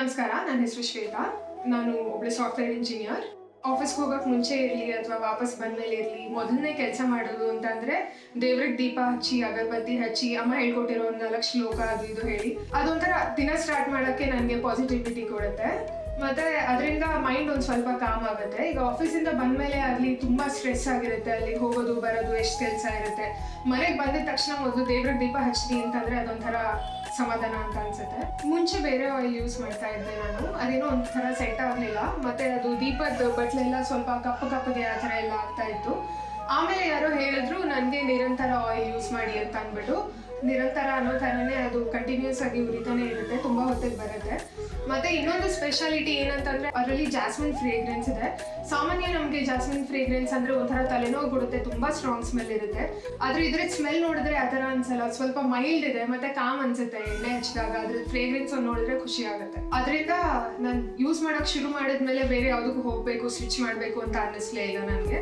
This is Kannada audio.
ನಮಸ್ಕಾರ, ನನ್ನ ಹೆಸರು ಶ್ವೇತಾ. ನಾನು ಒಬ್ಬಳೆ ಸಾಫ್ಟ್ವೇರ್ ಇಂಜಿನಿಯರ್. ಆಫೀಸ್ಗೆ ಹೋಗೋಕೆ ಮುಂಚೆ ಇರಲಿ ಅಥವಾ ವಾಪಸ್ ಬಂದಮೇಲೆ ಇರಲಿ, ಮೊದಲನೇ ಕೆಲಸ ಮಾಡೋದು ಅಂತಂದರೆ ದೇವ್ರಿಗೆ ದೀಪ ಹಚ್ಚಿ, ಅಗರಬತ್ತಿ ಹಚ್ಚಿ, ಅಮ್ಮ ಹೇಳ್ಕೊಟ್ಟಿರೋ ಒಂದು 4 ಶ್ಲೋಕ ಅದು ಇದು ಹೇಳಿ, ಅದೊಂಥರ ದಿನ ಸ್ಟಾರ್ಟ್ ಮಾಡೋಕ್ಕೆ ನನಗೆ ಪಾಸಿಟಿವಿಟಿ ಕೊಡುತ್ತೆ. ಮತ್ತು ಅದರಿಂದ ಮೈಂಡ್ ಒಂದು ಸ್ವಲ್ಪ ಕಾಮ್ ಆಗುತ್ತೆ. ಈಗ ಆಫೀಸಿಂದ ಬಂದಮೇಲೆ ಆಗಲಿ ತುಂಬ ಸ್ಟ್ರೆಸ್ ಆಗಿರುತ್ತೆ, ಅಲ್ಲಿಗೆ ಹೋಗೋದು ಬರೋದು ಎಷ್ಟು ಕೆಲಸ ಇರುತ್ತೆ. ಮನೆಗೆ ಬಂದಿದ ತಕ್ಷಣ ಮೊದಲು ದೇವ್ರಿಗೆ ದೀಪ ಹಚ್ತೀನಿ ಅಂತಂದರೆ ಅದೊಂಥರ ಸಮಾಧಾನ ಅಂತ ಅನ್ಸುತ್ತೆ. ಮುಂಚೆ ಬೇರೆ ಆಯಿಲ್ ಯೂಸ್ ಮಾಡ್ತಾ ಇದ್ದೆ ನಾನು, ಅದೇನೋ ಒಂಥರ ಸೆಟ್ ಆಗಲಿಲ್ಲ. ಮತ್ತು ಅದು ದೀಪದ ಬಟ್ಲೆಲ್ಲ ಸ್ವಲ್ಪ ಕಪ್ಪಗೆ ಆ ಥರ ಎಲ್ಲ ಆಗ್ತಾ ಇತ್ತು. ಆಮೇಲೆ ಯಾರೋ ಹೇಳಿದ್ರು ನನಗೆ ನಿರಂತರ ಆಯಿಲ್ ಯೂಸ್ ಮಾಡಿ ಅಂತ ಅಂದ್ಬಿಟ್ಟು. ನಿರಂತರ ಅನ್ನೋ ಥರನೇ ಅದು ಕಂಟಿನ್ಯೂಸ್ ಆಗಿ ಉರಿತಾನೆ ಇರುತ್ತೆ, ತುಂಬ ಹೊತ್ತಿಗೆ ಬರುತ್ತೆ. ಮತ್ತು ಇನ್ನೊಂದು ಸ್ಪೆಷಾಲಿಟಿ ಏನಂತಂದರೆ ಅದರಲ್ಲಿ ಜಾಸ್ಮಿನ್ ಫ್ರೇಗ್ರೆನ್ಸ್ ಇದೆ. ಸಾಮಾನ್ಯ ನಮಗೆ ಜಾಸ್ಮಿನ್ ಫ್ರೇಗ್ರೆನ್ಸ್ ಅಂದರೆ ಒಂಥರ ತಲೆನೋವು ಕೊಡುತ್ತೆ, ತುಂಬ ಸ್ಟ್ರಾಂಗ್ ಸ್ಮೆಲ್ ಇರುತ್ತೆ. ಆದರೆ ಇದ್ರ ಸ್ಮೆಲ್ ನೋಡಿದ್ರೆ ಆ ಥರ ಅನ್ಸಲ್ಲ, ಸ್ವಲ್ಪ ಮೈಲ್ಡ್ ಇದೆ ಮತ್ತು ಕಾಮ್ ಅನ್ಸುತ್ತೆ. ಎಣ್ಣೆ ಹಚ್ಚಿದಾಗ ಅದ್ರ ಫ್ರೇಗ್ರೆನ್ಸ್ ನೋಡಿದ್ರೆ ಖುಷಿ ಆಗುತ್ತೆ. ಅದರಿಂದ ನಾನು ಯೂಸ್ ಮಾಡೋಕ್ಕೆ ಶುರು ಮಾಡಿದ್ಮೇಲೆ ಬೇರೆ ಯಾವುದಕ್ಕೂ ಹೋಗಬೇಕು, ಸ್ವಿಚ್ ಮಾಡಬೇಕು ಅಂತ ಅನ್ನಿಸ್ಲೇ ಇಲ್ಲ ನನಗೆ.